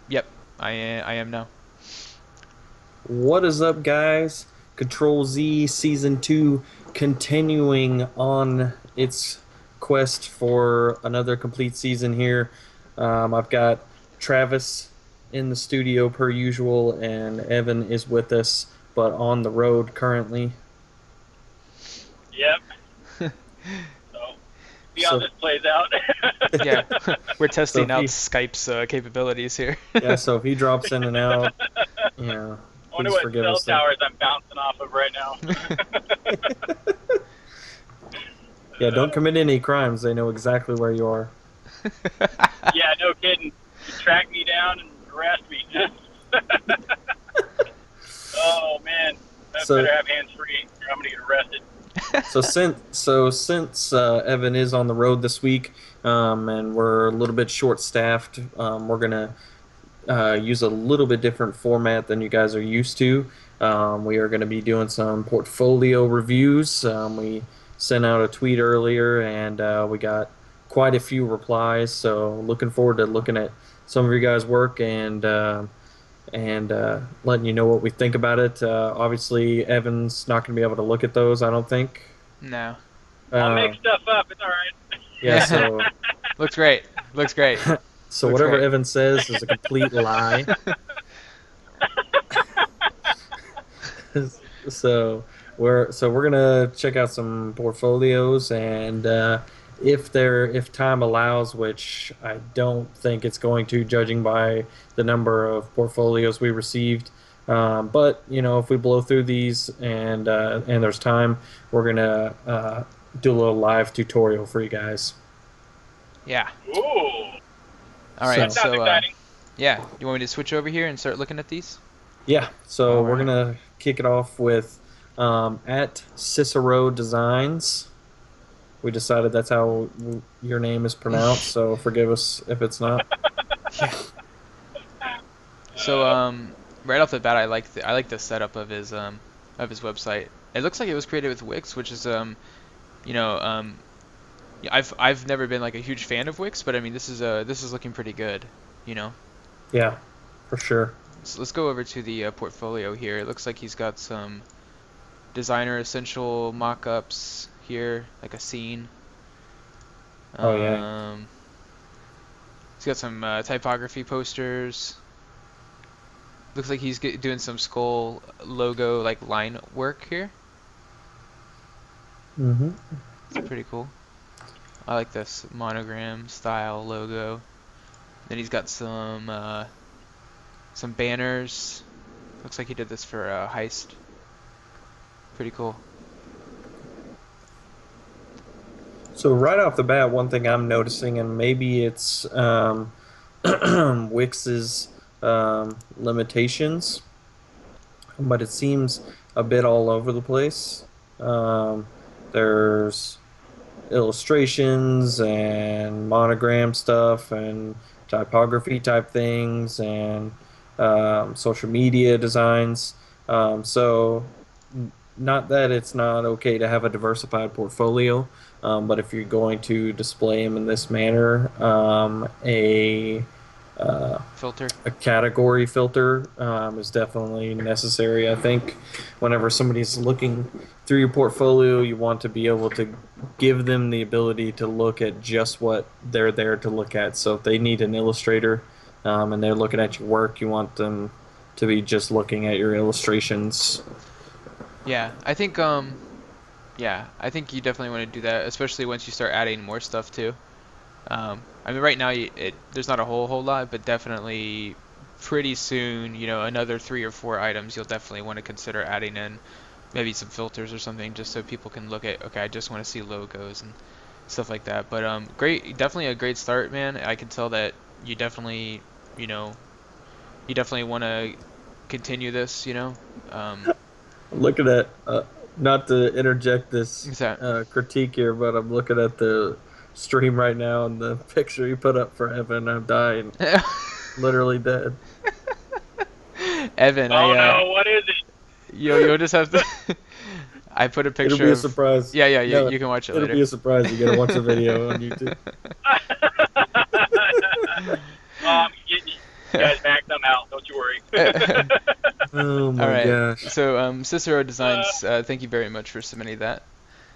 Yep, I am now. What is up, guys? Control Z Season 2 continuing on its quest for another complete season here. I've got Travis in the studio per usual, and Evan is with us, but on the road currently. Yep. So see how So, this plays out. Yeah, we're so testing if out he, Skype's capabilities here. yeah, so if he drops in and out, I wonder please what forgive cell us there. towers I'm bouncing off of right now. Yeah, don't commit any crimes. They know exactly where you are. Yeah, no kidding. You track me down and arrest me. Oh man, I So better have hands free or I'm gonna get arrested. So since Evan is on the road this week, and we're a little bit short staffed, we're gonna use a little bit different format than you guys are used to. We are going to be doing some portfolio reviews. We sent out a tweet earlier, and we got quite a few replies. So looking forward to looking at some of your guys' work and letting you know what we think about it. Obviously, Evan's not going to be able to look at those, I don't think. No. I'll make Uh, stuff up. It's all right. yeah, so Looks great. Looks great. so Looks whatever great. Evan says is a complete lie. So we're gonna check out some portfolios, and if time allows, which I don't think it's going to, judging by the number of portfolios we received. But if we blow through these and there's time, we're gonna do a little live tutorial for you guys. Yeah. Ooh, All right. that So sounds So, exciting. yeah. You want me to switch over here and start looking at these? yeah, so All we're right. gonna kick it off with at Cicero Designs. We decided that's how your name is pronounced, so forgive us if it's not. Yeah. So, right off the bat, I like the setup of his website. It looks like it was created with Wix, which is you know, yeah, I've never been like a huge fan of Wix, but I mean this is looking pretty good, you know. Yeah, for sure. So let's go over to the portfolio here. It looks like he's got some designer essential mock-ups here, like a scene. Oh yeah. Um, he's got some typography posters. Looks like he's doing some skull logo like line work here. hmm It's pretty cool. I like this monogram style logo. Then he's got some banners. Looks like he did this for Heist. Pretty cool. So right off the bat, one thing I'm noticing, and maybe it's Wix's limitations, but it seems a bit all over the place. There's illustrations and monogram stuff and typography type things and social media designs. So, not that it's not okay to have a diversified portfolio, but if you're going to display them in this manner, uh, Filter. a category filter is definitely necessary. I think whenever somebody's looking through your portfolio, you want to be able to give them the ability to look at just what they're there to look at. So if they need an illustrator and they're looking at your work, you want them to be just looking at your illustrations. Yeah, I think you definitely want to do that, especially once you start adding more stuff too. I mean, right now there's not a whole lot, but definitely pretty soon, another 3 or 4 items you'll definitely want to consider adding in, maybe some filters or something, just so people can look at, okay, I just want to see logos and stuff like that. But great, definitely a great start, man. I can tell that you definitely, you know, you definitely want to continue this, I'm looking at, not to interject this Is that critique here, but I'm looking at the stream right now and the picture you put up for Evan. I'm dying, literally dead. Evan? Oh no, what is it? You'll just have to. I put a It'll picture be a of. surprise. Yeah, yeah, No, you can watch it it'll later. be a surprise. You gotta watch the video on YouTube. Oh, I'm getting you guys back you worry. Oh All my right. gosh. So Cicero Designs, thank you very much for submitting that.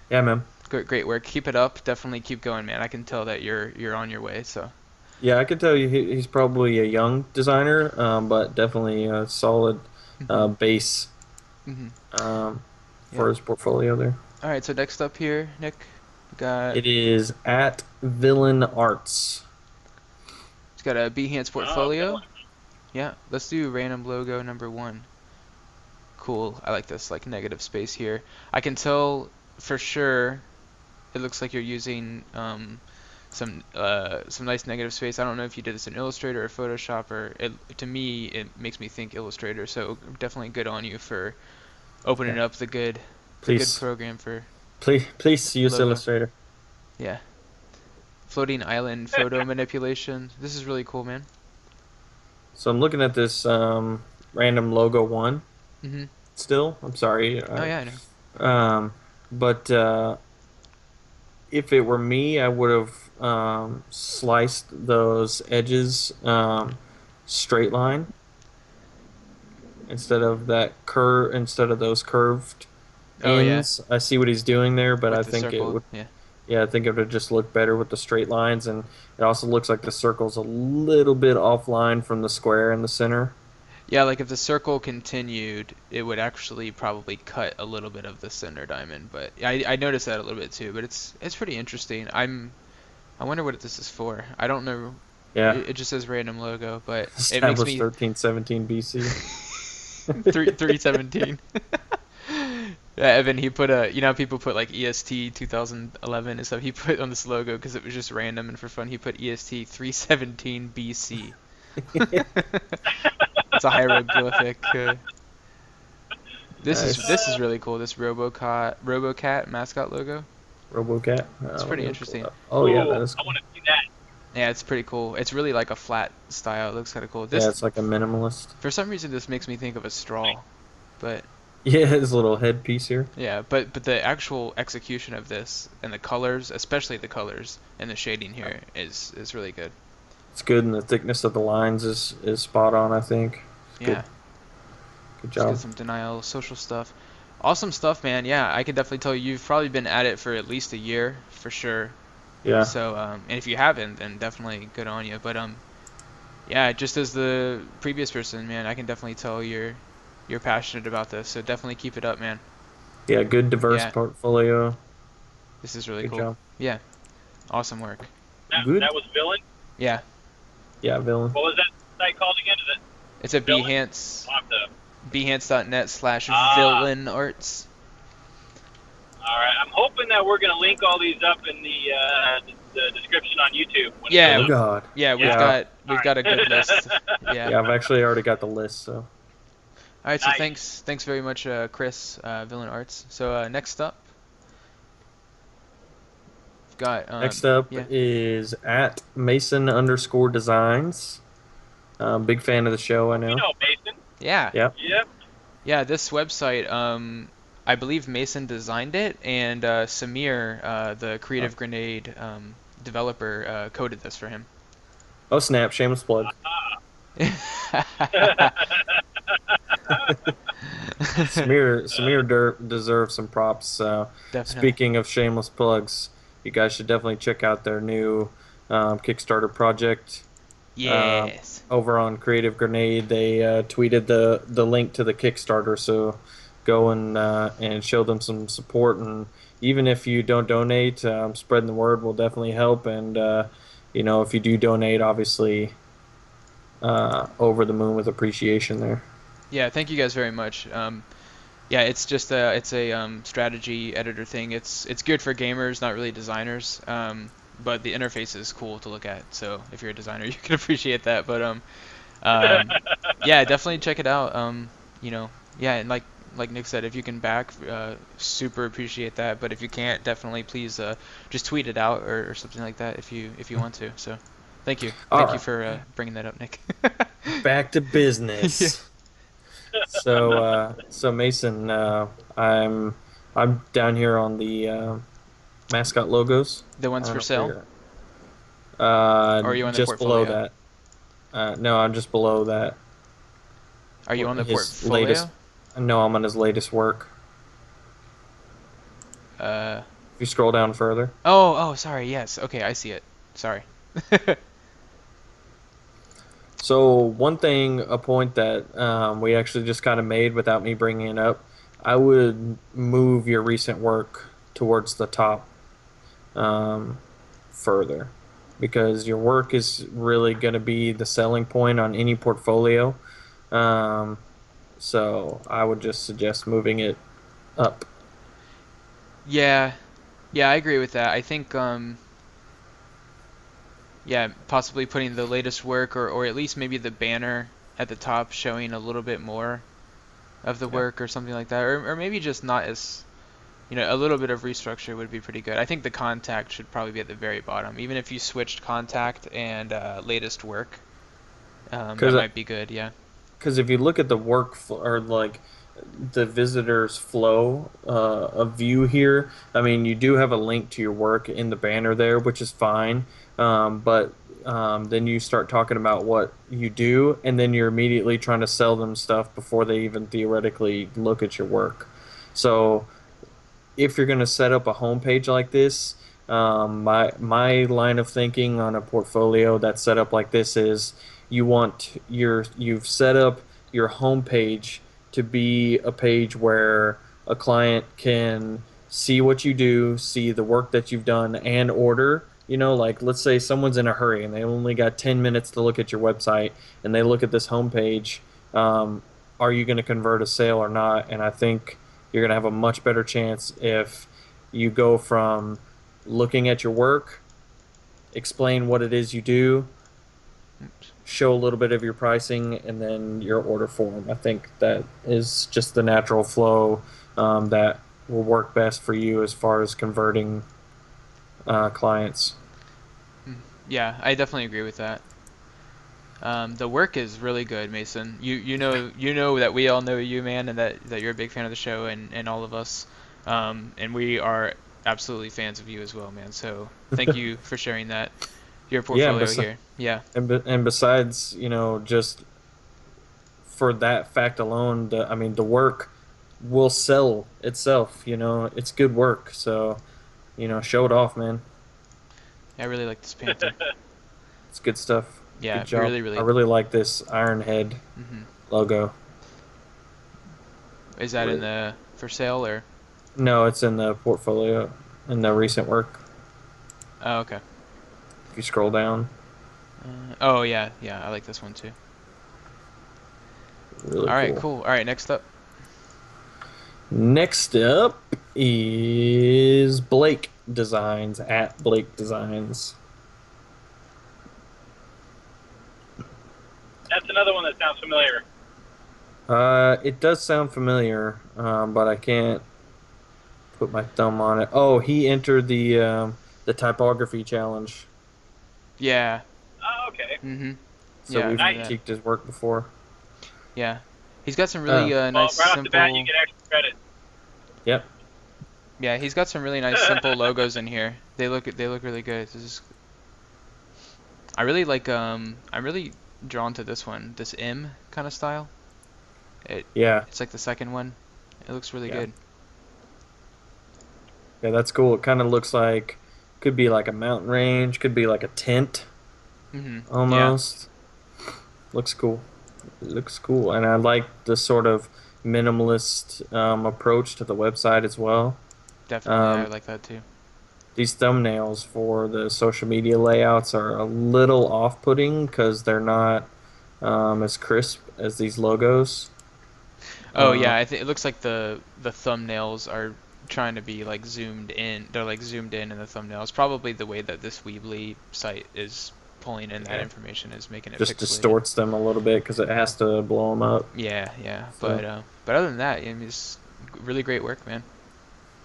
Yeah, man. Great work. Keep it up. Definitely keep going, man. I can tell that you're on your way. So. Yeah, I could tell you he's probably a young designer, but definitely a solid Mhm. base Mhm. for Yeah. his portfolio there. All right. So next up here, Nick, we got It is at Villain Arts. he's got a Behance Oh, portfolio. villain. Yeah. Let's do random logo number 1. Cool. I like this like negative space here. I can tell for sure. It looks like you're using some nice negative space. I don't know if you did this in Illustrator or Photoshop, or to me it makes me think Illustrator. So definitely good on you for Yeah. opening up the good Please, program for please use logo. Illustrator. Yeah, floating island photo manipulation. This is really cool, man. So I'm looking at this random logo one Mhm. still. I'm sorry. Oh yeah, I know. But if it were me, I would have sliced those edges straight line instead of those curved Oh yeah, ends. I see what he's doing there, but with I the think it circle. would. Yeah. Yeah, I think it would just look better with the straight lines, and it also looks like the circle's a little bit offline from the square in the center. Yeah, like if the circle continued, it would actually probably cut a little bit of the center diamond. But I noticed that a little bit too. But it's pretty interesting. I wonder what this is for. I don't know. Yeah, It just says random logo, but it makes established me 1317 BC. 317. Yeah, Evan, he put a, how people put like EST 2011 and stuff. He put on this logo because it was just random and for fun. He put EST 317 BC. It's a hieroglyphic. This is Nice. really cool. This RoboCat mascot logo. RoboCat. It's Let pretty me pull interesting. that. Oh yeah, Ooh, that is I cool. want to see that. Yeah, it's pretty cool. It's really like a flat style. It looks kind of cool. Yeah, This, it's like a minimalist. for some reason, this makes me think of a straw, but Yeah, his little headpiece here. yeah, but the actual execution of this and the colors, especially the colors and the shading here, is really good. It's good, and the thickness of the lines is spot on. I think. Good, Yeah, good let's get job. some denial social stuff. Awesome stuff, man. Yeah, I can definitely tell you've probably been at it for at least a year for sure. Yeah, So, and if you haven't, then definitely good on you. But yeah, just as the previous person, man, I can definitely tell you're passionate about this. So definitely keep it up, man. yeah, good diverse Yeah, portfolio. this is really Good cool. job. Yeah, awesome work. Good. That was villain. Yeah, Yeah, villain. What was that site called again? Is it it's a villain? Behance, I'll have to. Ah, behance.net/villain arts. all right. I'm hoping that we're gonna link all these up in the description on YouTube when it Yeah, goes Oh up. God. yeah, we've Yeah. Yeah, got All we've got a good list. right. Yeah. yeah. I've actually already got the list. So All right, so Nice. thanks very much, Chris, Villain Arts. So next up, we've got next up yeah. is at Mason_designs. Big fan of the show. I You know. know, Mason. Yeah, Yep. Yep. yeah, this website, I believe Mason designed it, and Samir, the Oh, Creative Grenade developer, coded this for him. oh snap! Shameless plug. Samir deserves some props. Definitely. Speaking of shameless plugs, you guys should definitely check out their new Kickstarter project Yes. over on Creative Grenade. They tweeted the link to the Kickstarter, so go and show them some support. And even if you don't donate, spreading the word will definitely help. And if you do donate, obviously over the moon with appreciation there. Yeah, thank you guys very much. Yeah, it's just a strategy editor thing. It's good for gamers, not really designers. But the interface is cool to look at. So if you're a designer, you can appreciate that. But yeah, definitely check it out. Yeah, and like Nick said, if you can back, super appreciate that. But if you can't, definitely please just tweet it out or something like that if you want to. So thank you, All thank you right, for bringing that up, Nick. back to Yeah. business. So Mason, I'm down here on the mascot logos. The I ones don't for know if sale, you're or are you on the just below portfolio? that. No, I'm just below that. Are you on the His latest. portfolio? No, I'm on his latest work. Uh, If you scroll down further. oh, sorry. Yes. Okay, I see it. Sorry. So one thing, a point that we actually just kind of made without me bringing it up, I would move your recent work towards the top um, further because your work is really going to be the selling point on any portfolio. Um, so I would just suggest moving it up. Yeah, yeah, I agree with that. I think, yeah, possibly putting the latest work or at least maybe the banner at the top showing a little bit more of the Yeah. work or something like that, or maybe just not as, a little bit of restructure would be pretty good. I think the contact should probably be at the very bottom, even if you switched contact and latest work, that Because might be good. Yeah. because if you look at the or like the visitors flow of view here, I mean, you do have a link to your work in the banner there, which is fine. But then you start talking about what you do, and then you're immediately trying to sell them stuff before they even theoretically look at your work. So if you're going to set up a homepage like this, my line of thinking on a portfolio that's set up like this is you've set up your homepage to be a page where a client can see what you do, see the work that you've done, and order. Like let's say someone's in a hurry and they only got 10 minutes to look at your website and they look at this homepage. Um, are you going to convert a sale or not? And I think you're going to have a much better chance if you go from looking at your work, explain what it is you do, show a little bit of your pricing, and then your order form. I think that is just the natural flow that will work best for you as far as converting clients. Yeah, I definitely agree with that. The work is really good, Mason. You know that we all know you, man, and that you're a big fan of the show and all of us. And we are absolutely fans of you as well, man. So thank you for sharing that, your Yeah, portfolio here. Yeah. and besides, just for that fact alone, I mean, the work will sell itself. It's good work. So, show it off, man. I really like this painting. It's good stuff. Yeah, Good job. really, I really. really like this Iron Head hmm logo. Is that in Really. the for sale or? No, it's in the portfolio in the recent work. Oh, okay. If you scroll down, Oh yeah, yeah. I like this one too. really All right, cool. cool. All right, next up. Next up is Blake Designs at Blake Designs. That's another one that sounds familiar. It does sound familiar, but I can't put my thumb on it. Oh, he entered the typography challenge, Yeah. Oh, okay. so Yeah, I we've remember Nice. that. critiqued his work before. Yeah. He's got some Uh, really Well, nice right off the bat, you simple. get extra credit. yep. Yeah, he's got some really nice simple logos in here. They look really good. This is, I really like I'm really drawn to this one, this M kind of style. It Yeah, it's like the second one. It looks really yeah, good. yeah. That's cool. It kind of looks like could be like a mountain range, could be like a tent Yeah, almost. Looks cool. It looks cool, and I like the sort of minimalist approach to the website as well. definitely. I Um, like that too. these thumbnails for the social media layouts are a little off-putting because they're not as crisp as these logos. Oh Uh, yeah, I think it looks like the thumbnails are trying to be like zoomed in. They're like zoomed in the thumbnails. Probably the way that this Weebly site is pulling in that yeah, information is making it just pixelated. distorts them a little bit because it has to blow them up. Yeah, yeah. So But other than that, I mean, it's really great work, man.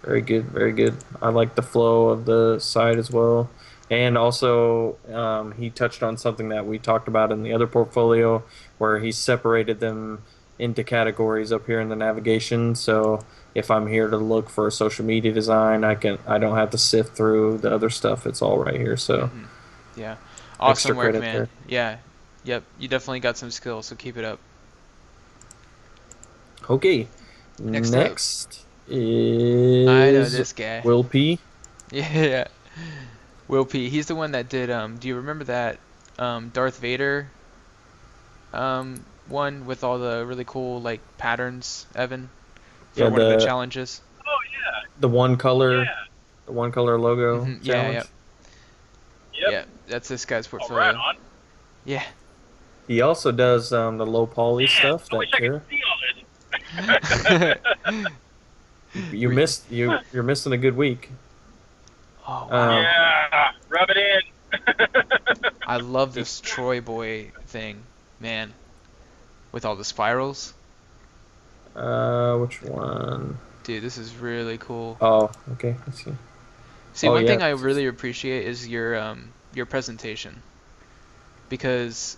very good, very good. I like the flow of the site as well. And also, he touched on something that we talked about in the other portfolio, where he separated them into categories up here in the navigation. So if I'm here to look for a social media design, I don't have to sift through the other stuff. It's all right here. So hmm Yeah. extra Awesome work, credit man. there. Yeah. Yep. You definitely got some skills, so keep it up. Okay. Next up, Next I know is this guy. Will P. Yeah, Will P. He's the one that did. Do you remember that Darth Vader one with all the really cool like patterns, Evan, for Yeah, one of the challenges? Oh yeah, the one color yeah, the one color logo Yeah, challenge. yep, yep. yeah. That's this guy's Oh, right portfolio. on. Yeah. He also does the low poly Man, stuff I wish that I could Kara. see all this. You We, missed you're missing a good week. oh Um, wow. Yeah, rub it in. I love this Troy Boy thing, man, with all the spirals. which one? Dude, this is really cool. Oh, okay. Let's see. See, Oh one yeah, thing I really appreciate is your presentation because,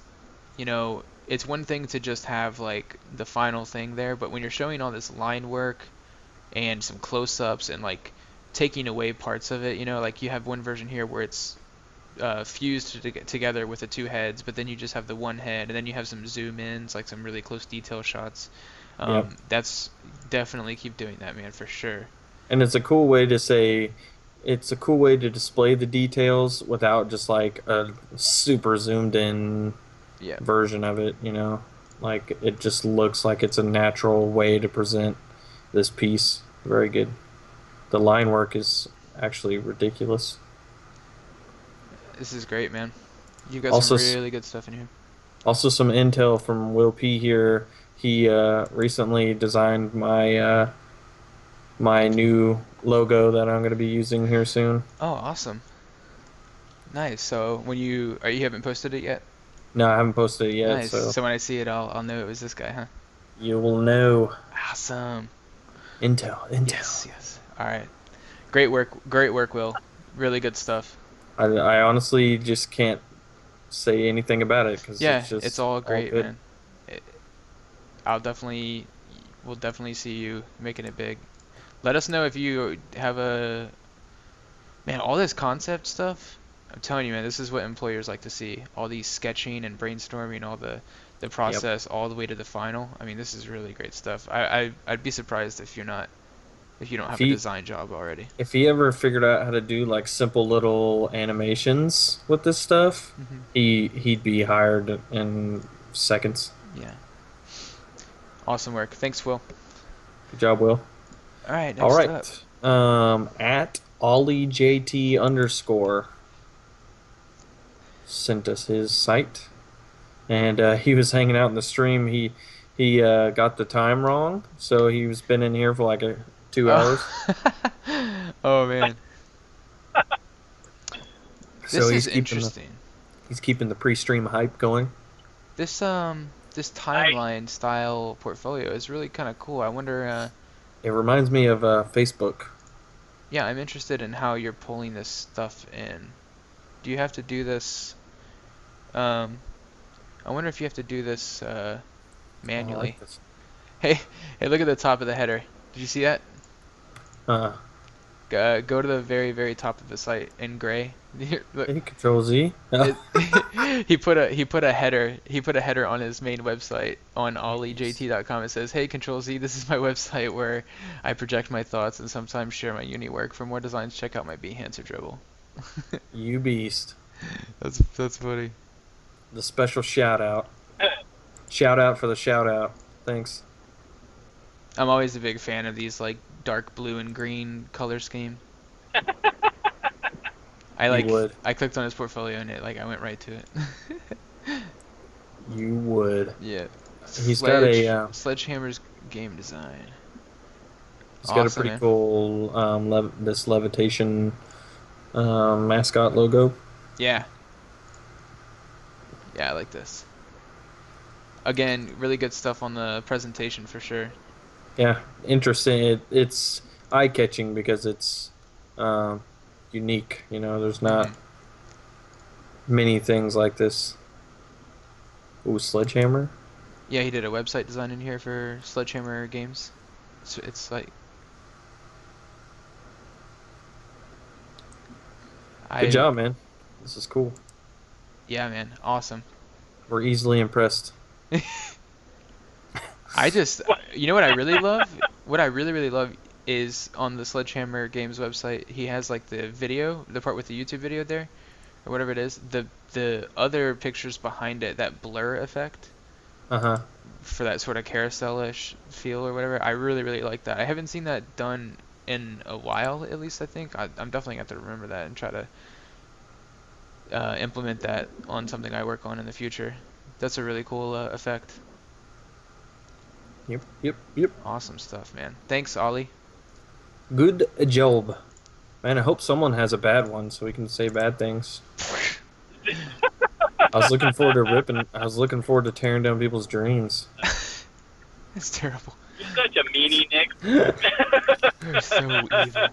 it's one thing to just have like the final thing there, but when you're showing all this line work and some close-ups and like taking away parts of it, like you have one version here where it's fused together with the two heads, but then you just have the one head, and then you have some zoom ins, like some really close detail shots. yep. That's definitely keep doing that, man, for sure. And it's a cool way to say, it's a cool way to display the details without just like a super zoomed in Yeah, version of it, Like it just looks like it's a natural way to present this piece. Very good. The line work is actually ridiculous. this is great, man. You've got some Also, really good stuff in here. also some intel from Will P here. He recently designed my new logo that I'm going to be using here soon. Oh, awesome. Nice. So you haven't posted it yet? No, I haven't posted it yet, Nice. so So when I see it, I'll know it was this guy, huh? you will know. Awesome. Intel. Yes, yes. All right. Great work, Will. Really good stuff. I honestly just can't say anything about it because Yeah, it's it's just all all great, good. man. It, we'll definitely see you making it big. Let us know if you have man, all this concept stuff. I'm telling you, man, this is what employers like to see. All these sketching and brainstorming, all the Yep. process all the way to the final. I mean, this is really great stuff. I'd be surprised if you don't If have a he design job already. if he ever figured out how to do like simple little animations with this stuff, Hmm. he'd be hired in seconds. Yeah. Awesome work. Thanks, Will. Good job, Will. All right, All next up. right. At Ollie JT underscore sent us his site, and he was hanging out in the stream. He got the time wrong, so he was been in here for like 2 hours. Oh. Oh man. So This is interesting. he's keeping the pre-stream hype going. This I timeline style portfolio is really kind of cool. I wonder It reminds me of Facebook. yeah, I'm interested in how you're pulling this stuff in. Do you have to do this um I wonder if you have to do this Oh, I manually. like this. Hey, look at the top of the header. Did you see that? Uh, Go to the very, very top of the site in gray. Here, look, hey, Control Z. he put a header on his main website on olliejt.com. It says, "Hey, Control Z, this is my website where I project my thoughts and sometimes share my uni work. For more designs, check out my Behance or Dribble." You beast. That's funny. The special shout out. Shout out for the shout out. Thanks. I'm always a big fan of these like dark blue and green color scheme. You would. I clicked on his portfolio and I went right to it. You would. Yeah. He's got a Sledgehammer's game design. he's got a Awesome, pretty man. cool this levitation mascot logo. Yeah. Yeah, I like this. Again, really good stuff on the presentation for sure. Yeah, interesting. It's eye catching because it's unique. There's not Hmm. many things like this. Ooh, Sledgehammer. Yeah, he did a website design in here for Sledgehammer Games. It's like Good I job, man. This is cool. yeah, man, awesome. We're easily impressed. I just, What? you know what I really love? What I really, really love is on the Sledgehammer Games website, he has like the video, the part with the YouTube video there, or whatever it is, the other pictures behind it, that blur effect Uh-huh. for that sort of carousel-ish feel or whatever. I really, really like that. I haven't seen that done in a while, at least I think. I'm definitely going to have to remember that and try to implement that on something I work on in the future. That's a really cool effect. Yep, yep, yep. Awesome stuff, man. Thanks, Ollie. Good job. Man, I hope someone has a bad one so we can say bad things. I was looking forward to tearing down people's dreams. It's terrible. You're such a meanie, Nick. You're so evil.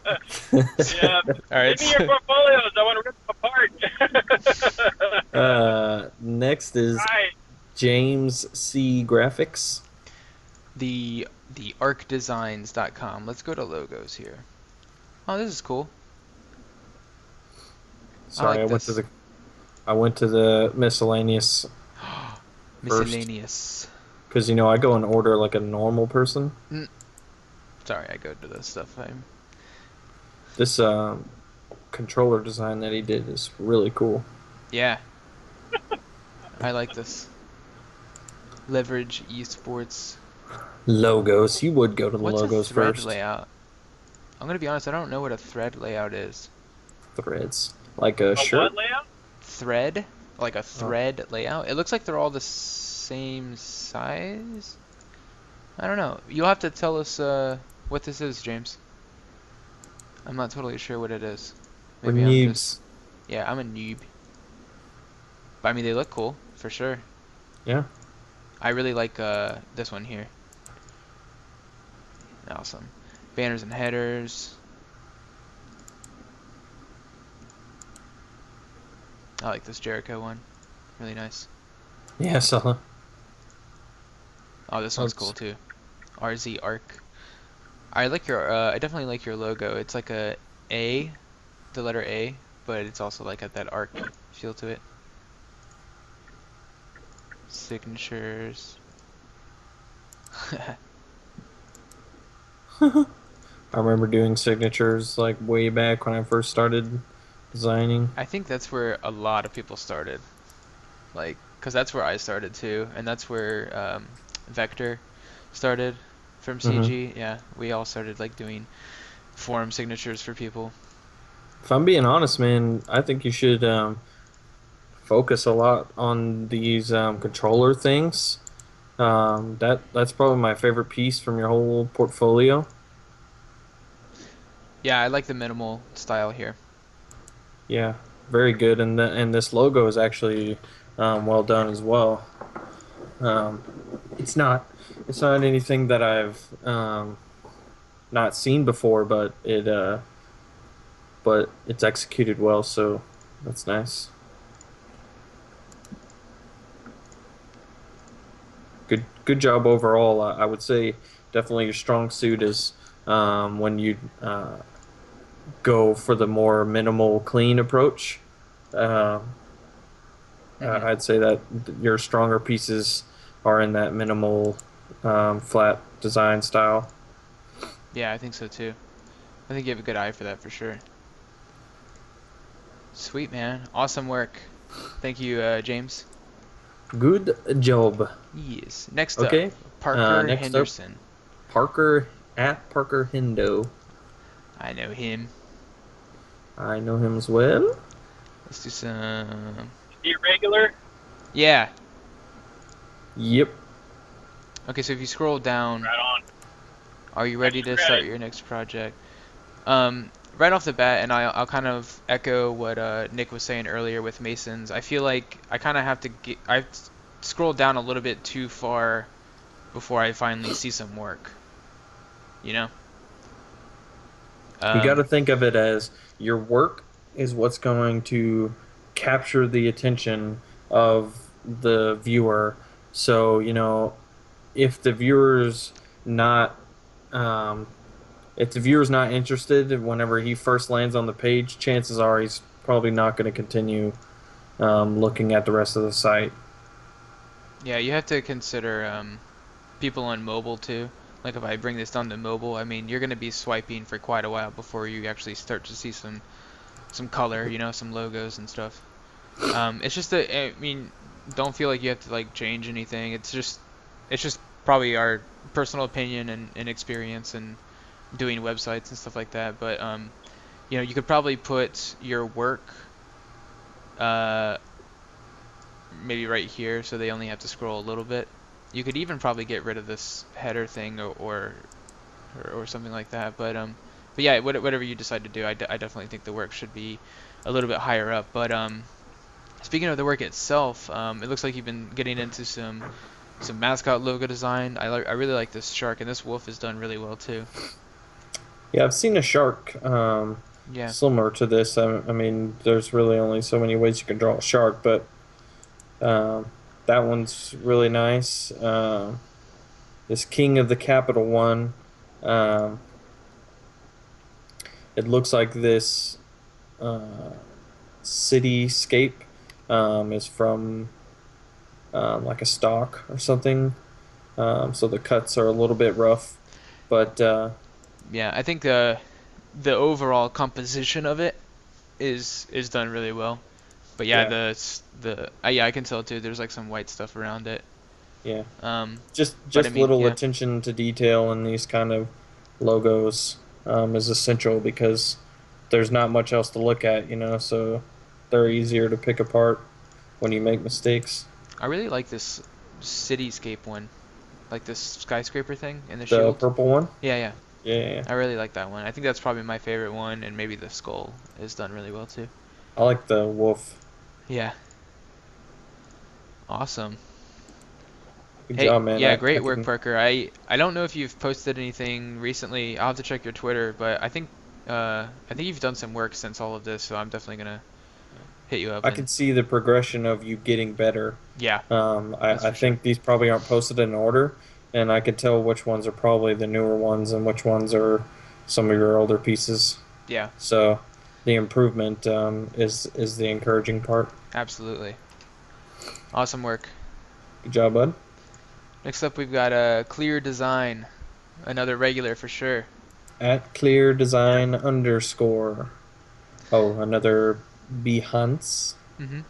Yeah. All right. Give me your portfolios. I want to rip them apart. Next is Right. James C. Graphics. the arcdesigns.com. Let's go to logos here. Oh, this is cool. Sorry, like I went to the miscellaneous Miscellaneous. because I go in order like a normal person. Sorry, I go to this stuff. This controller design that he did is really cool. Yeah. I like this. Leverage esports. Logos. You would go to the What's logos a thread first. layout? I'm gonna be honest. I don't know what a thread layout is. Threads. Like a A shirt. what layout? Thread? Like a thread layout? It looks like they're all the same size. I don't know. You'll have to tell us what this is, James. I'm not totally sure what it is. We're I'm noobs. just... Yeah, I'm a noob. But I mean, they look cool, for sure. Yeah. I really like this one here. Awesome. Banners and headers. I like this Jericho one. Really nice. Yeah, so Oh, this one's cool too. RZ Arc. I like your. I definitely like your logo. It's like a A, the letter A, but it's also like got that arc feel to it. Signatures. I remember doing signatures like way back when I first started designing. I think that's where a lot of people started. Like, cause that's where I started too, and that's where Vector started from CG. Yeah, we all started like doing forum signatures for people. If I'm being honest, man, I think you should focus a lot on these controller things. That's probably my favorite piece from your whole portfolio. Yeah, I like the minimal style here. Yeah, very good, and this logo is actually well done as well. It's not anything that I've not seen before, but it's executed well, so that's nice. Good job overall. I would say definitely your strong suit is when you go for the more minimal, clean approach. I'd say that your stronger pieces are in that minimal, flat design style. Yeah, I think so too. I think you have a good eye for that for sure. Sweet, man. Awesome work. Thank you, James. Good job. Yes. Next Okay. up, Parker next up- Henderson. Parker Hindo. I know him. I know him as well. Let's do some... Irregular. Yeah. Yep. Okay, so if you scroll down, Right on. are you ready to Ready. start your next project? Right off the bat, and I'll kind of echo what Nick was saying earlier with Masons. I feel like I kind of have to get... I've scrolled down a little bit too far before I finally see some work. You know? You got to think of it as your work is what's going to capture the attention of the viewer. So, if the viewer's not interested whenever he first lands on the page, chances are he's probably not going to continue looking at the rest of the site. Yeah, you have to consider people on mobile too. Like if I bring this down to mobile, I mean, you're gonna be swiping for quite a while before you actually start to see some color, you know, some logos and stuff. It's just that, I mean, don't feel like you have to like change anything. It's just probably our personal opinion and experience and doing websites and stuff like that. But you know, you could probably put your work uh, maybe right here, so they only have to scroll a little bit. You could even probably get rid of this header thing or something like that. But yeah, whatever you decide to do, I definitely think the work should be a little bit higher up. But speaking of the work itself, it looks like you've been getting into some mascot logo design. I really like this shark, and this wolf is done really well too. Yeah, I've seen a shark Yeah. similar to this. I mean, there's really only so many ways you can draw a shark, but um, that one's really nice. This King of the Capital one, um, it looks like this uh, cityscape is from like a stock or something. So the cuts are a little bit rough, but Yeah, I think the overall composition of it is done really well. But yeah, yeah, yeah, I can tell too. There's like some white stuff around it. yeah. Um, Just but I just mean, little yeah, attention to detail in these kind of logos is essential because there's not much else to look at, so they're easier to pick apart when you make mistakes. I really like this cityscape one, like this skyscraper thing and the The shield. purple one, Yeah, yeah, yeah, yeah, yeah. I really like that one. I think that's probably my favorite one, and maybe the skull is done really well too. I like the wolf. Yeah, awesome. Good Hey, job, man. yeah, I great work, can. Parker. I don't know if you've posted anything recently. I'll have to check your Twitter, but I think you've done some work since all of this, so I'm definitely gonna hit you up I and can see the progression of you getting better. yeah, that's I for sure. think these probably aren't posted in order, and I can tell which ones are probably the newer ones and which ones are some of your older pieces. Yeah, So the improvement is the encouraging part. absolutely. Awesome work. Good job, bud. Next up, we've got a clear design, another regular for sure. At clear Yeah. design underscore. Oh, another Behance. Mhm.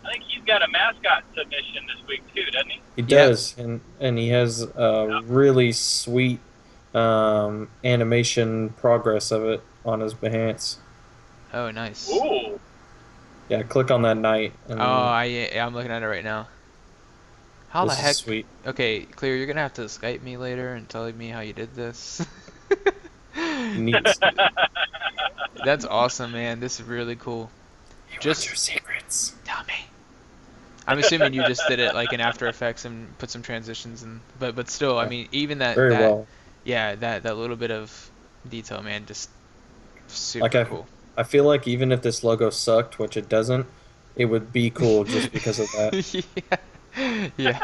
I think he's got a mascot submission this week too, doesn't he? He Yeah. does, and he has a Yeah. really sweet animation progress of it on his Behance. Oh, nice. Ooh. Yeah, click on that knight, Oh, and yeah, I'm looking at it right now. How the this is heck? sweet. Okay, Clear, you're gonna have to Skype me later and tell me how you did this. He needs. That's awesome, man. This is really cool. He wants Just your secrets. tell me. I'm assuming you just did it like in After Effects and put some transitions and but still, I Yeah, mean, even that very that well. yeah, that little bit of detail, man, just Like super cool. I feel like even if this logo sucked, which it doesn't, it would be cool just because of that. Yeah. Yeah.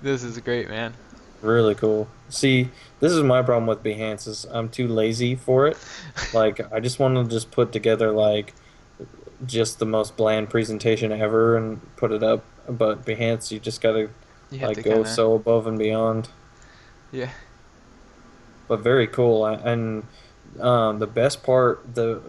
This is great, man. Really cool. See, this is my problem with Behance is I'm too lazy for it. Like I just want to just put together like just the most bland presentation ever and put it up. But Behance, you just gotta You have like to go kind of so above and beyond. yeah. But very cool. And the best part, the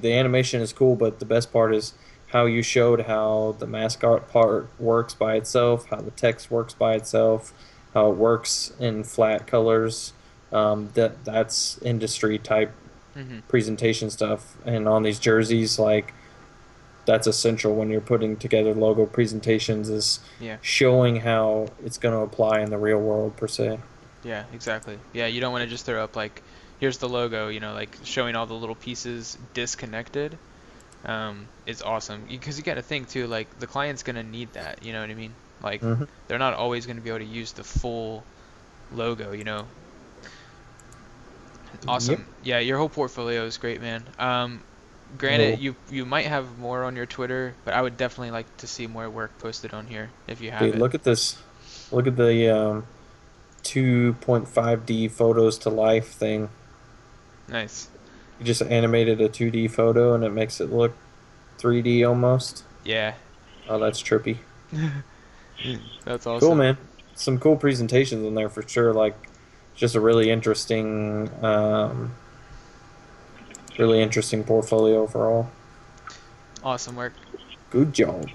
animation is cool, but the best part is how you showed how the mascot part works by itself, how the text works by itself, how it works in flat colors. That's industry type Mhm. presentation stuff, and on these jerseys, like that's essential when you're putting together logo presentations is Yeah. showing how it's going to apply in the real world per se. Yeah, exactly. Yeah, you don't want to just throw up like here's the logo, you know, like showing all the little pieces disconnected. Is awesome because you got to think too, like the client's gonna need that. You know what I mean? Like Hmm. they're not always gonna be able to use the full logo. You know? Yep. Awesome. Yeah, your whole portfolio is great, man. Granted, Oh, you might have more on your Twitter, but I would definitely like to see more work posted on here if you have dude, it. look at this. Look at the 2.5D photos to life thing. Nice. You just animated a 2D photo and it makes it look 3D almost. Yeah. Oh, that's trippy. That's Cool, awesome. man. Some cool presentations in there for sure. Like, just a really interesting portfolio overall. Awesome work. Good job.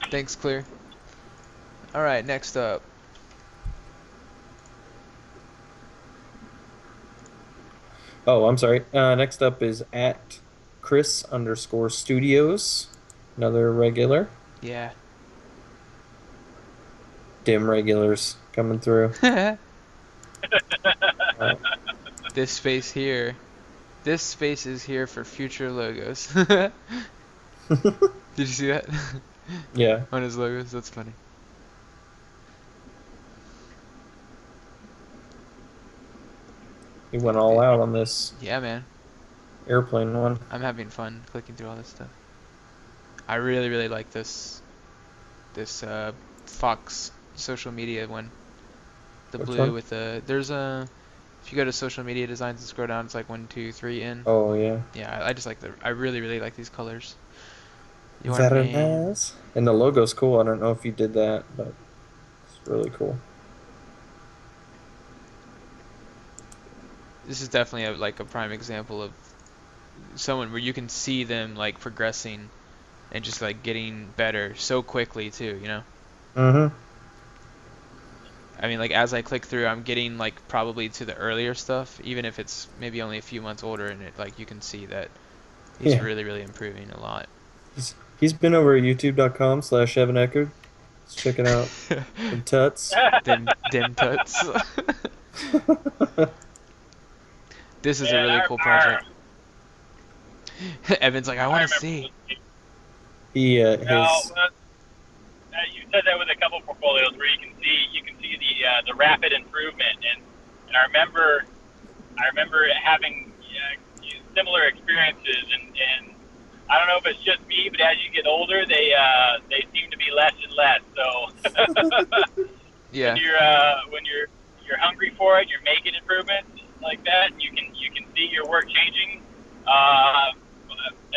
Thanks, Clear. All right, next up. Oh, I'm sorry. Next up is at Chris_Studios. Another regular. Yeah. Dim regulars coming through. All This space here. This space is here for future logos. Did right. you see that? Yeah. On his logos? That's funny. He went all out on this Yeah, man. airplane one. I'm having fun clicking through all this stuff. I really, really like this Fox social media one. The Which blue one? with the there's a if you go to social media designs and scroll down, it's like 1, 2, 3 in. Oh, yeah. Yeah, I just like I really, really like these colors. Your Very name. nice. And the logo's cool. I don't know if you did that, but it's really cool. This is definitely like a prime example of someone where you can see them like progressing and just like getting better so quickly too, you know? Mm-hmm. I mean, like as I click through, I'm getting like probably to the earlier stuff, even if it's maybe only a few months older, and it like you can see that he's Yeah. really, really improving a lot. He's been over at youtube.com/Evan Eckerd. Let's check it out. Some tuts. Dim tuts. This is a Man, really cool project. Evan's like, I I want to remember. see. He Now, his you said that with a couple portfolios where you can see the rapid improvement, and I remember having similar experiences, and I don't know if it's just me, but as you get older, they seem to be less and less. So Yeah, when you're hungry for it, you're making improvements like that, and you can see your work changing. Uh,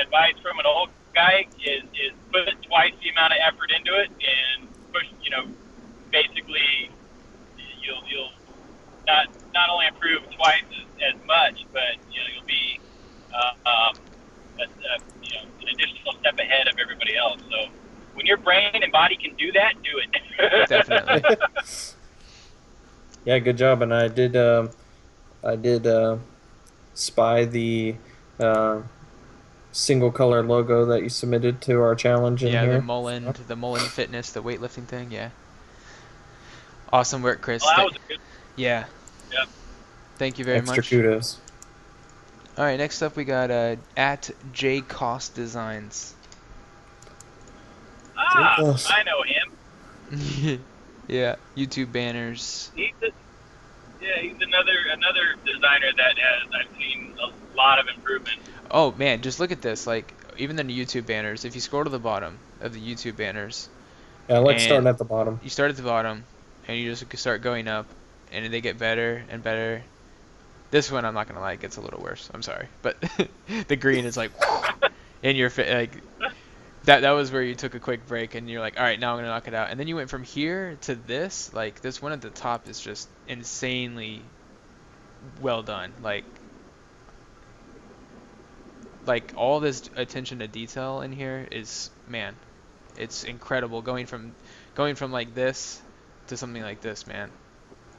Advice from an old guy is put twice the amount of effort into it, and push. Basically, you'll not only improve twice as much, but you'll be an additional step ahead of everybody else. So when your brain and body can do that, do it. definitely. yeah, good job. And I did spy the uh, single color logo that you submitted to our challenge in Yeah, here. The Mullen Fitness, the weightlifting thing. Yeah, awesome work, Chris. Well, that was a good. Yeah, Yep. thank you very Extra much. kudos. All right, next up we got at J Cost Designs. Yes. I know him. Yeah, YouTube banners. He's another designer that I've seen a lot of improvement. Oh man, just look at this. Like even the YouTube banners. If you scroll to the bottom of the YouTube banners, Yeah, I like and starting at the bottom. you start at the bottom, and you just start going up, and they get better and better. This one I'm not gonna lie, it gets a little worse. I'm sorry, but the green is like in your like that was where you took a quick break and you're like, all right, now I'm gonna knock it out. And then you went from here to this. Like this one at the top is just insanely well done. Like all this attention to detail in here is, man, it's incredible. Going from like this to something like this, man.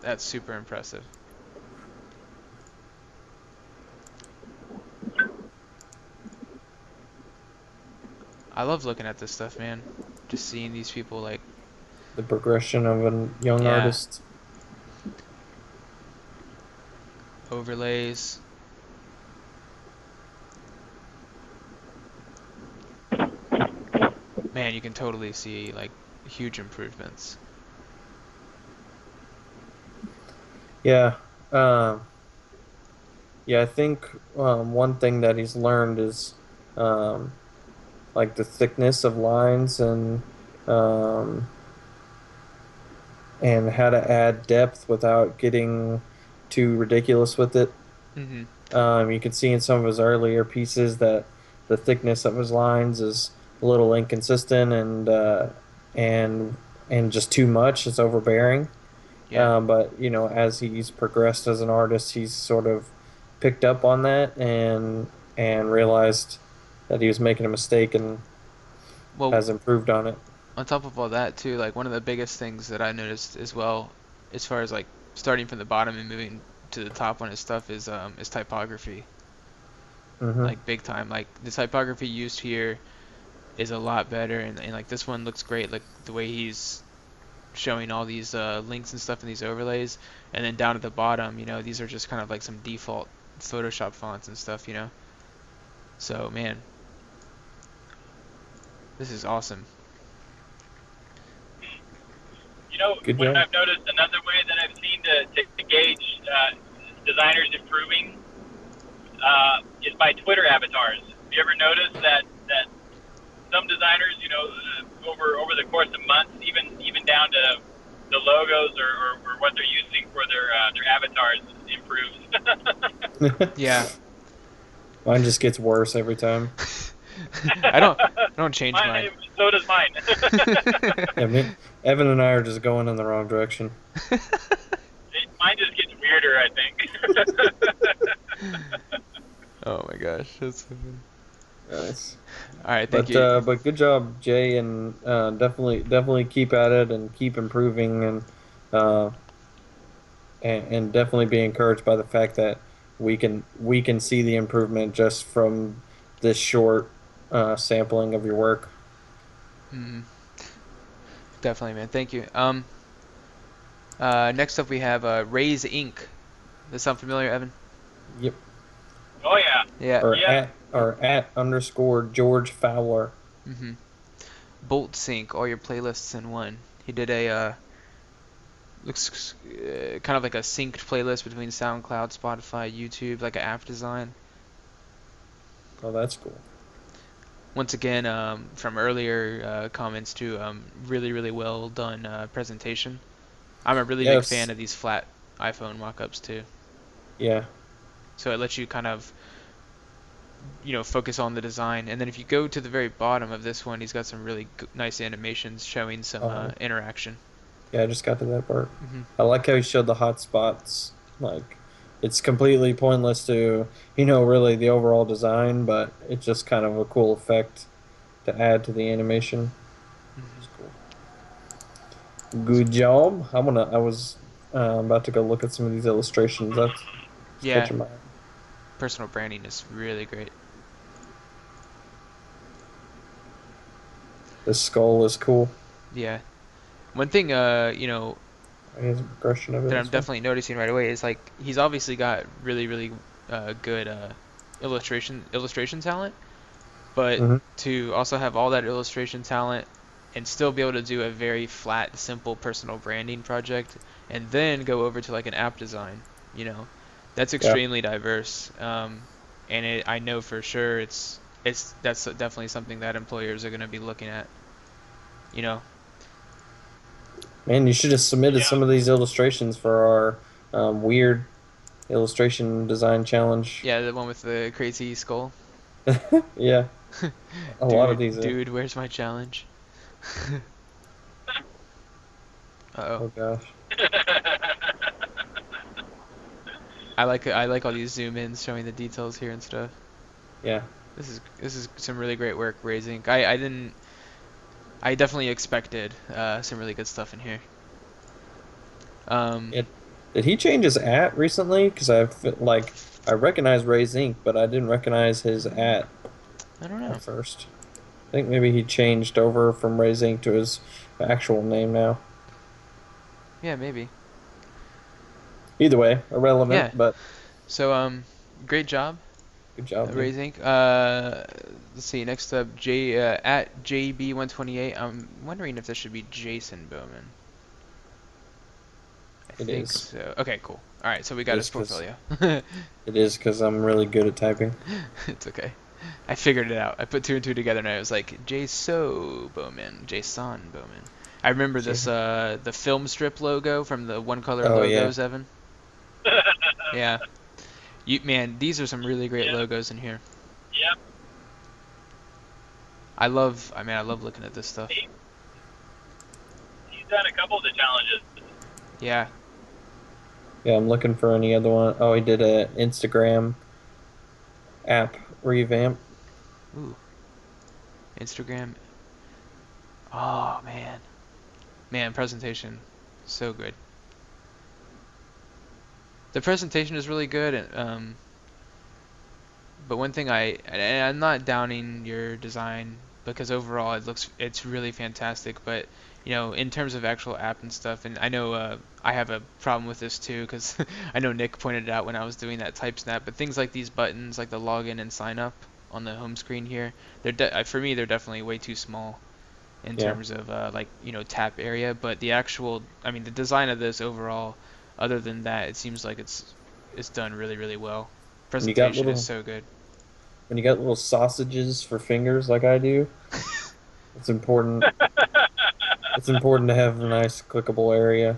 That's super impressive. I love looking at this stuff, man. Just seeing these people like, The progression of a young yeah, artist. overlays. Man, you can totally see like huge improvements. Yeah. Um, yeah, I think one thing that he's learned is um, like the thickness of lines um, and how to add depth without getting too ridiculous with it. Hmm. You can see in some of his earlier pieces that the thickness of his lines is a little inconsistent and and just too much. It's overbearing. Yeah. But as he's progressed as an artist, he's sort of picked up on that and realized that he was making a mistake and Well, has improved on it. on top of all that too, like one of the biggest things that I noticed as well, as far as like starting from the bottom and moving to the top on his stuff is typography. Hmm. Like big time. Like the typography used here is a lot better, and like this one looks great. Like the way he's showing all these links and stuff in these overlays, and then down at the bottom, these are just kind of like some default Photoshop fonts and stuff. So man, this is awesome. Good What job. I've noticed, another way that I've seen to gauge designers improving is by Twitter avatars. Have you ever noticed that some designers, over the course of months, even down to the logos or what they're using for their avatars improves. Yeah. Mine just gets worse every time. I don't change mine. So does mine. Yeah, Evan and I are just going in the wrong direction. Mine just gets weirder, I think. Oh my gosh, that's so funny. Nice. All right, thank you. But good job, Jay, and definitely keep at it and keep improving uh, and definitely be encouraged by the fact that we can see the improvement just from this short sampling of your work. Mhm. Definitely, man. Thank you. Next up we have Raise Inc. Does that sound familiar, Evan? Yep. Oh yeah. Yeah. Or Yeah. at underscore George Fowler. Mhm. Bolt Sync, all your playlists in one. He did a looks kind of like a synced playlist between SoundCloud, Spotify, YouTube, like an app design. Oh, that's cool. Once again, from earlier comments too, really, really well done presentation. I'm a really big fan Yes. of these flat iPhone mock-ups too. Yeah. So it lets you kind of, focus on the design. And then if you go to the very bottom of this one, he's got some really nice animations showing some Oh, interaction. yeah. I just got to that part. Hmm. I like how he showed the hot spots. Like, it's completely pointless to really the overall design, but it's just kind of a cool effect to add to the animation. Hmm. It's cool. Good job. I was about to go look at some of these illustrations. That's Yeah, catching my eye. personal branding is really great. This skull is cool. Yeah. One thing, He has a progression of it that I'm as well. definitely noticing right away is like he's obviously got really, really good illustration talent, but Hmm. to also have all that illustration talent and still be able to do a very flat, simple personal branding project and then go over to like an app design, you know, that's Yeah. extremely diverse. And I know for sure that's definitely something that employers are going to be looking at, you know. Man, you should have submitted Yeah. some of these illustrations for our weird illustration design challenge. Yeah, the one with the crazy skull. Yeah, a lot of these are. Dude, where's my challenge? Uh-oh. Oh gosh. I like all these zoom ins showing the details here and stuff. Yeah. This is some really great work raising. I definitely expected some really good stuff in here. Um, It. Did he change his at recently? Because I recognize Ray's Inc., but I didn't recognize his I don't at know. first. I think maybe he changed over from Ray's Inc. to his actual name now. Yeah, maybe. Either way, Yeah. irrelevant, but So great job, good job, dude. raising. Let's see. Next up, at JB128. I'm wondering if this should be Jason Bowman. I It think is. so. Okay, cool. All right, so we It got is his because portfolio. it is because I'm really good at typing. It's okay. I figured it out. I put two and two together, and I was like, Jason Bowman. I remember this, Yeah. the film strip logo from the One Color Oh yeah. logos, Evan. Yeah. Man, these are some really great Yeah. logos in here. Yep. I love looking at this stuff. He's done a couple of the challenges. Yeah. Yeah, I'm looking for any other one. Oh, he did a Instagram app revamp. Ooh. Instagram. Oh man. Man, presentation. So good. The presentation is really good, and but one thing and I'm not downing your design because overall it's really fantastic, but in terms of actual app and stuff, and I know I have a problem with this too because I know Nick pointed it out when I was doing that type snap, but things like these buttons, like the login and sign up on the home screen here, for me they're definitely way too small in Yeah. terms of like tap area, but the design of this overall, other than that, it seems like it's done really really well. When you got Presentation is little so good. when you got little sausages for fingers like I do, it's important. It's important to have a nice clickable area.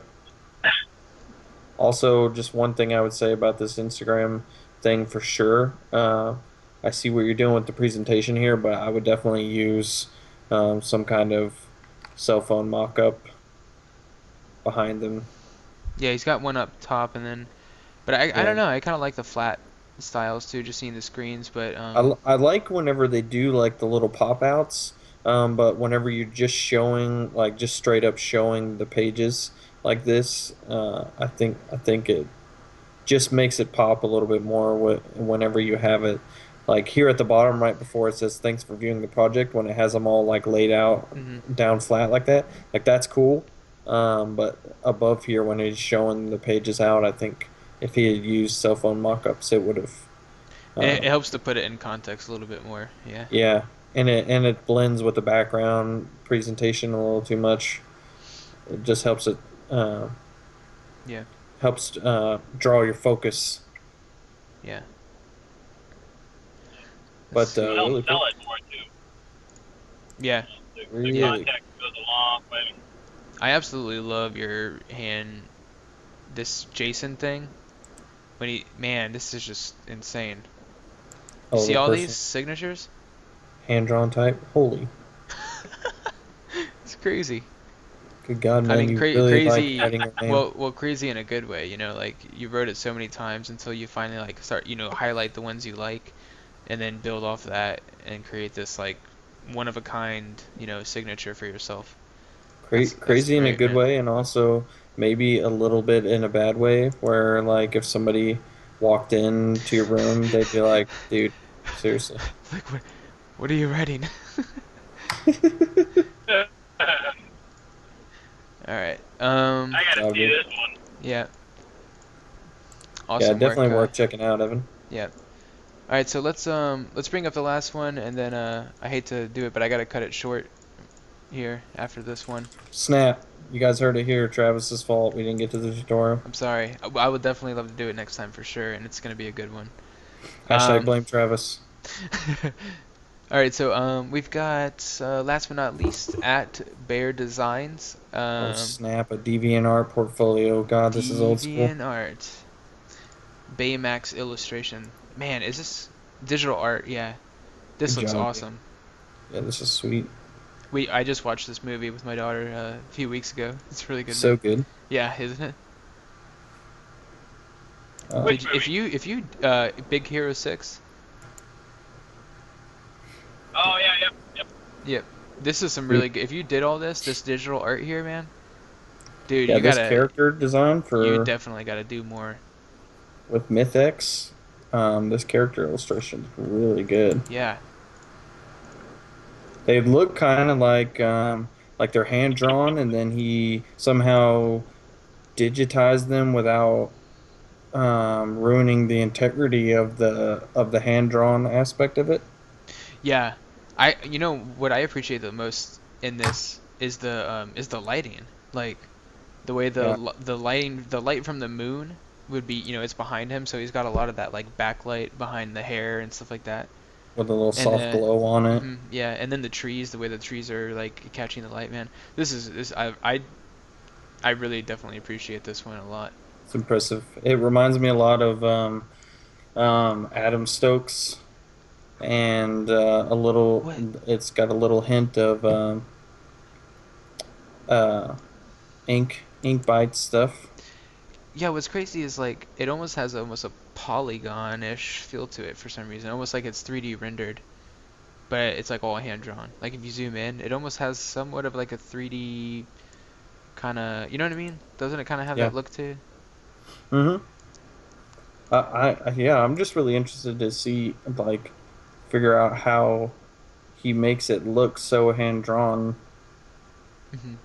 Also, just one thing I would say about this Instagram thing for sure. I see what you're doing with the presentation here, but I would definitely use some kind of cell phone mock-up behind them. Yeah, he's got one up top, and then, but I Yeah, don't know. I kind of like the flat styles too, just seeing the screens. But I like whenever they do like the little pop-outs, but whenever you're just showing like just straight up showing the pages like this, I think it just makes it pop a little bit more whenever you have it like here at the bottom right before it says thanks for viewing the project when it has them all like laid out mhm. down flat like that's cool, but above here when he's showing the pages out I think if he had used cell phone mock-ups it would have And uh, it helps to put it in context a little bit more. Yeah. yeah, and it blends with the background presentation a little too much. It just helps it uh, Yeah. helps draw your focus, Yeah. Let's but It'll help see. really sell cool, it more too. Yeah. The Yeah. really. context goes a long way. I absolutely love your this Jason thing. Man, this is just insane. You Oh, see the all these person signatures? hand drawn type. Holy, It's crazy. good God, I man! mean, You really like crazy. writing your name. Well, crazy in a good way. Like you wrote it so many times until you finally like start, highlight the ones you like, and then build off that and create this like one of a kind, signature for yourself. That's Crazy in a great, good man. way, and also maybe a little bit in a bad way, where like if somebody walked into your room, they'd be like, "Dude, seriously." Like what are you writing? All right. I gotta Job, see dude. this one. Yeah. Yeah, Awesome work. definitely worth checking out, Evan. Yeah. All right, so let's bring up the last one, and then I hate to do it, but I gotta cut it short here after this one. Snap. You guys heard it here. Travis's fault. We didn't get to the tutorial. I'm sorry. I would definitely love to do it next time for sure, and it's gonna be a good one. Hashtag Um, blame Travis. all right, so we've got last but not least at Bear Designs, Oh snap! A DeviantArt portfolio. God, this is old school. DeviantArt, Baymax illustration. Man, is this digital art? Yeah, this Good looks job, dude. awesome. Yeah, this is sweet. I just watched this movie with my daughter a few weeks ago. It's a really good So movie. good. Yeah, isn't it? Which If movie? you Big Hero 6. Oh yeah, yep. Yep. This is some Dude, really good. If you did all this digital art here, man, dude, yeah, this character design you for definitely gotta do more. with MythX, this character illustration is really good. Yeah. They look kind of like they're hand drawn, and then he somehow digitized them without ruining the integrity of the hand drawn aspect of it. Yeah. What I appreciate the most in this is the lighting. Like the way Yeah, the light from the moon would be, it's behind him, so he's got a lot of that like backlight behind the hair and stuff like that. with a little And soft glow on it. yeah, and then the way the trees are like catching the light, man. I really definitely appreciate this one a lot. It's impressive. It reminds me a lot of Adam Stokes, and a little. What? It's got a little hint of uh, ink bite stuff. Yeah, what's crazy is like it almost has almost a polygon-ish feel to it for some reason, almost like it's 3D rendered, but it's like all hand drawn. Like if you zoom in, it almost has somewhat of like a 3D kind of, you know what I mean? Doesn't it kind of have Yeah. that look too? Mm-hmm. Yeah, I'm just really interested to see like figure out how he makes it look so hand drawn, Hmm.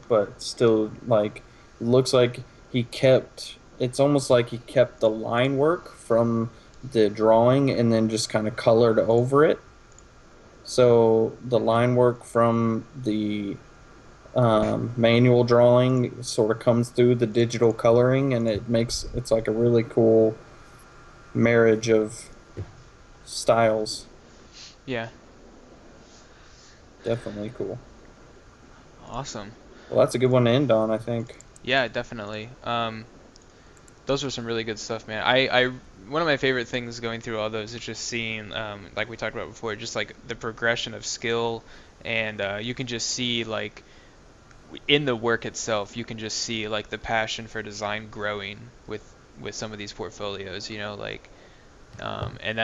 but still like looks like he kept. It's almost like he kept the line work from the drawing and then just kind of colored over it. So the line work from the manual drawing sort of comes through the digital coloring, and it's like a really cool marriage of styles. Yeah, Definitely cool. awesome. Well, that's a good one to end on, I think. Yeah, definitely. Those were some really good stuff, man. One of my favorite things going through all those is just seeing, like we talked about before, just like the progression of skill, and you can just see like in the work itself, you can just see like the passion for design growing with some of these portfolios, like, and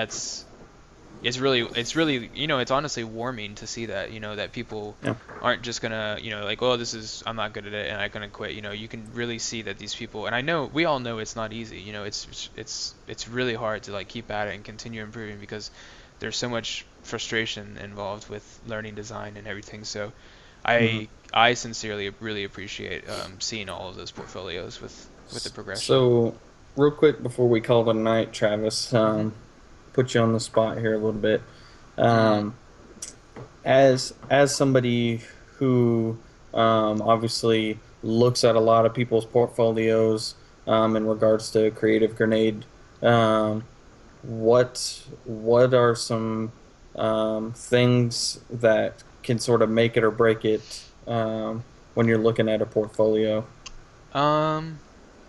it's really, it's honestly warming to see that, that people Yeah. aren't just gonna, like, oh, I'm not good at it and I'm gonna quit. You can really see that these people, and I know we all know it's not easy. It's really hard to like keep at it and continue improving because there's so much frustration involved with learning design and everything. So Hmm. I sincerely really appreciate seeing all of those portfolios with the progression. So, real quick before we call it a night, Travis, Mhm. put you on the spot here a little bit. Mm. Um, as somebody who obviously looks at a lot of people's portfolios in regards to Creative Grenade, um, what are some things that can sort of make it or break it when you're looking at a portfolio Um.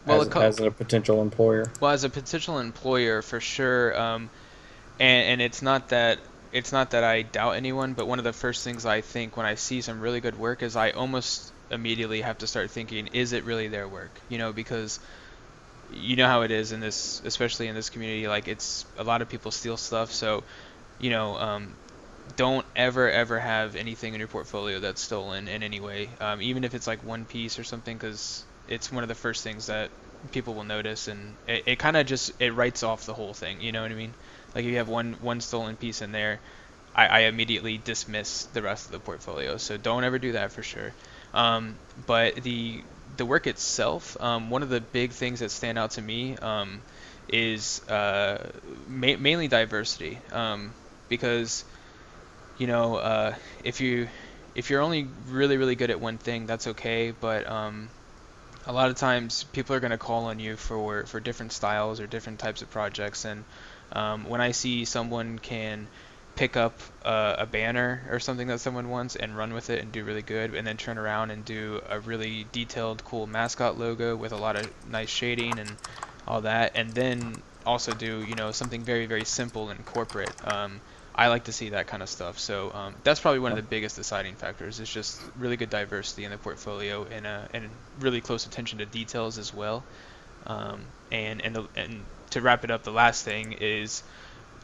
Well, as a potential employer? as a potential employer, for sure. And it's not that I doubt anyone, but one of the first things I think when I see some really good work is I almost immediately have to start thinking, is it really their work? Because you know how it is in this, especially in this community, like it's a lot of people steal stuff, so you know, don't ever have anything in your portfolio that's stolen in any way, even if it's like one piece or something, because it's one of the first things that people will notice, and it kind of just it writes off the whole thing. You know what I mean? Like if you have one stolen piece in there, I immediately dismiss the rest of the portfolio. So don't ever do that for sure. But the work itself, one of the big things that stand out to me is mainly diversity, because you know, if you're only really good at one thing, that's okay. But a lot of times people are gonna call on you for different styles or different types of projects. And when I see someone can pick up a banner or something that someone wants and run with it and do really good, and then turn around and do a really detailed, cool mascot logo with a lot of nice shading and all that, and then also do, something very simple and corporate. I like to see that kind of stuff. So that's probably one of the biggest deciding factors. Is just really good diversity in the portfolio, and really close attention to details as well. And to wrap it up, the last thing is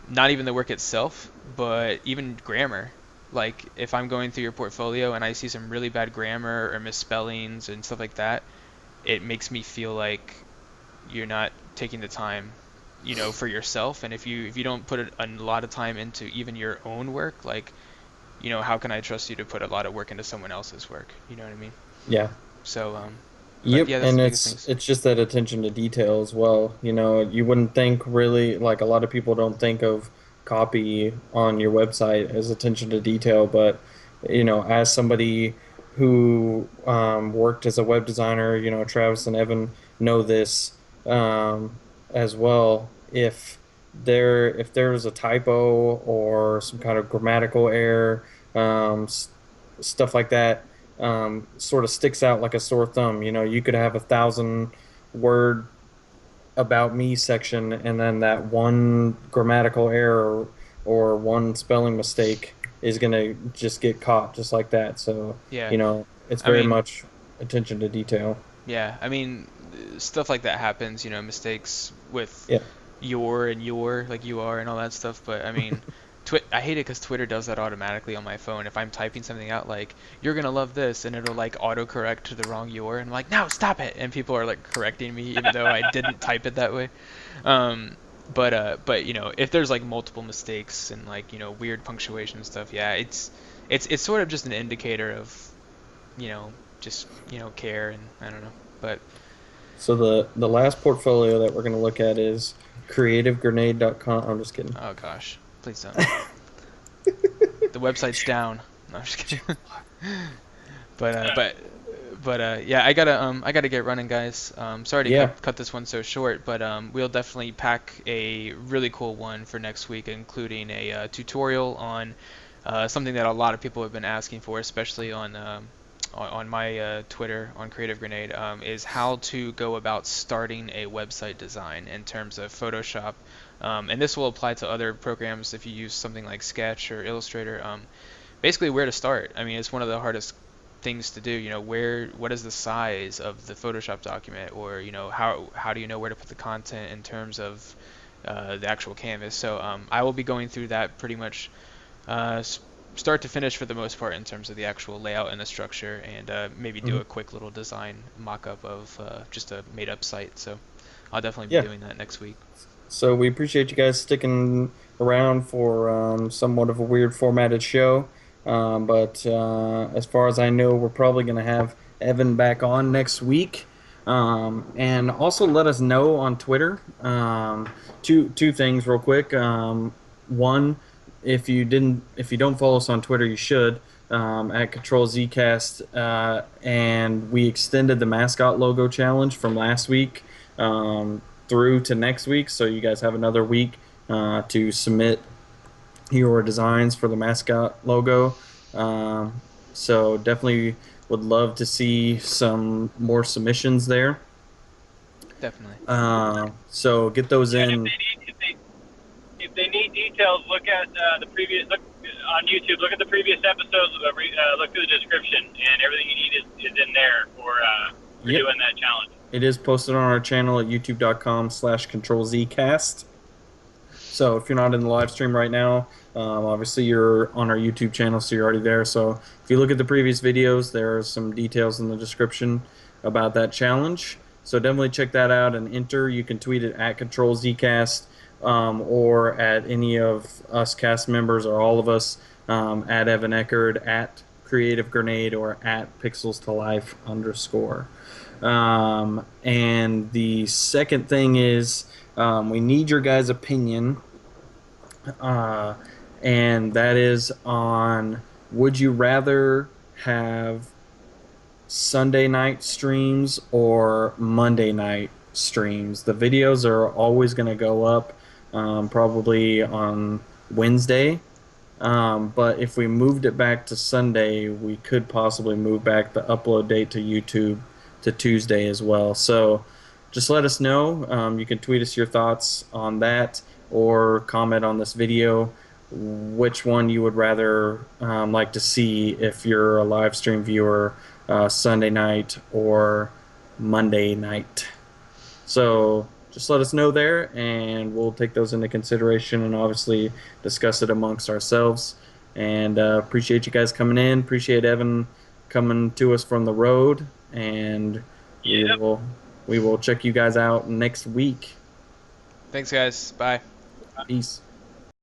not even the work itself, but even grammar. Like if I'm going through your portfolio and I see some really bad grammar or misspellings and stuff like that, it makes me feel like you're not taking the time, for yourself. And if you don't put a lot of time into even your own work, like, how can I trust you to put a lot of work into someone else's work? You know what I mean? Yeah. So, but Yep, yeah, that's and the biggest things. it's just that attention to detail as well. You know, you wouldn't think really like a lot of people don't think of copy on your website as attention to detail, but as somebody who worked as a web designer, Travis and Evan know this as well. If there's a typo or some kind of grammatical error, stuff like that sort of sticks out like a sore thumb. You could have 1,000 word about me section, and then that one grammatical error or one spelling mistake is gonna just get caught just like that. So, Yeah, it's I very mean, much. attention to detail. Yeah, I mean, stuff like that happens, mistakes with Yeah. like you are and all that stuff. But I mean, I hate it because Twitter does that automatically on my phone. If I'm typing something out like "you're gonna love this," and it'll like autocorrect to the wrong "you're," and I'm like, "No, stop it!" And people are like correcting me even though I didn't type it that way. Um, but if there's like multiple mistakes and like weird punctuation and stuff, yeah, it's sort of just an indicator of just care, and I don't know. But So the last portfolio that we're going to look at is creativegrenade.com. I'm just kidding. oh gosh, please don't. The website's down. No, I'm just kidding. But yeah, I gotta get running, guys. Sorry to Yeah. cut this one so short, but we'll definitely pack a really cool one for next week, including a tutorial on something that a lot of people have been asking for, especially on my Twitter on Creative Grenade, is how to go about starting a website design in terms of Photoshop. And this will apply to other programs if you use something like Sketch or Illustrator. Basically, where to start. I mean, it's one of the hardest things to do. What is the size of the Photoshop document, or how do you know where to put the content in terms of the actual canvas? So I will be going through that pretty much start to finish for the most part in terms of the actual layout and the structure, and maybe do a quick little design mock-up of just a made-up site. So I'll definitely Yeah. be doing that next week. So we appreciate you guys sticking around for somewhat of a weird formatted show. But as far as I know, we're probably going to have Evan back on next week. And also let us know on Twitter. Two things real quick. One, if you don't follow us on Twitter, you should. At Ctrl+Z and we extended the mascot logo challenge from last week. Through to next week, so you guys have another week to submit your designs for the mascot logo. So definitely would love to see some more submissions there. Definitely. So get those And in. if they need details, look at the previous on YouTube. Look at the previous episodes. Look through the description, and everything you need is in there for Yep. doing that challenge. It is posted on our channel at youtube.com/CtrlZcast. So if you're not in the live stream right now, obviously you're on our YouTube channel, so you're already there. So if you look at the previous videos, there are some details in the description about that challenge. So definitely check that out and enter. You can tweet it at CtrlZcast or at any of us cast members or all of us, at Evan Eckerd, at Creative Grenade, or at Pixels to Life _. And the second thing is we need your guys' opinion, and that is on, would you rather have Sunday night streams or Monday night streams? The videos are always going to go up probably on Wednesday. But if we moved it back to Sunday, we could possibly move back the upload date to YouTube to Tuesday as well. So just let us know. You can tweet us your thoughts on that or comment on this video which one you would rather like to see if you're a live stream viewer, Sunday night or Monday night. So just let us know there, and we'll take those into consideration and obviously discuss it amongst ourselves. And appreciate you guys coming in. Appreciate Evan coming to us from the road, and we will check you guys out next week. Thanks, guys. Bye. Peace.